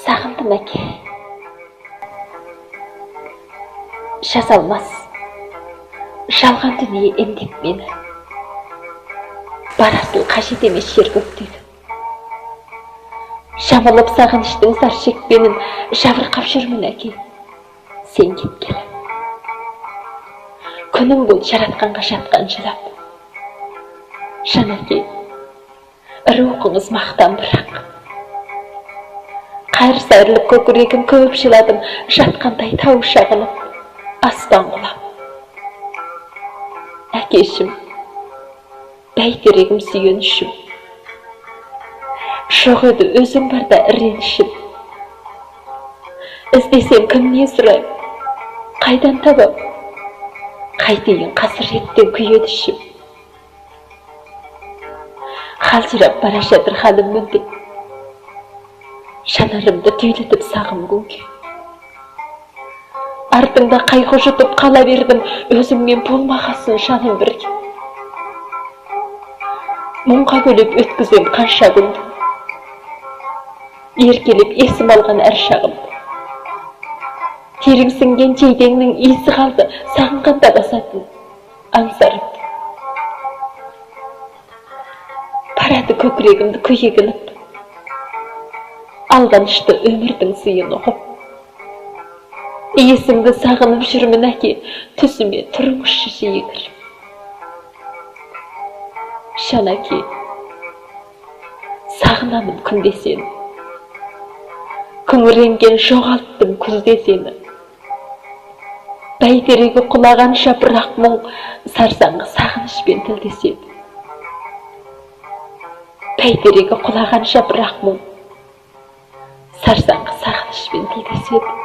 Sağındım әке. Жазалмас. Жалған дүние емдеп мені. Барасың қажет емес жер көктегі. Жамылып сағыныштың зар шекпенін жабырқап жүрмін әке. Сен кеткелі. Күнім бұл жаратқанға жатқан жылап. Жан әке, рухыңыз мақтан бірақ. Қайыр сайрылып көкірегім көп жыладым, жатқандай тау шағылып, аспан құлап. Әкешім, бәйтерегім сүйенішім. Жоқ еді өзің барда іренішім. Іздесем кімнен сұрайым, қайдан табам, қайтейін қасіреттен күйеді ішім. Қалжырап бара жатыр халім мүлде, жанарымды түйілтіп сағым күнге. Артыңда қайғы жұтып қала бердім, өзіңмен болмағасын жаным бірге. Мұңға бөлеп өткізем қанша күнді, еркелеп есім алған әр шағымды. Теріңсінген жейдеңнің иісі қалды, сағынғанда басатын аңсарымды. Барады көкірегімді күйе кіліп, алданышты өмірдің сыйын ұғып. Есіңді сағынып жүрмін әке, түсіме тұрыңызшы жиі кіріп. Жан әке, сағынамын күнде сені. Күңіренген жоғалттым күзде сені. Бәйтерегі құлағанша бірақ мұң, сарсаңғы сағынышпен тілдеседі. Бәйтерегі құлағанша бірақ мұң, сарсаңғы сағынышпен тілдеседі.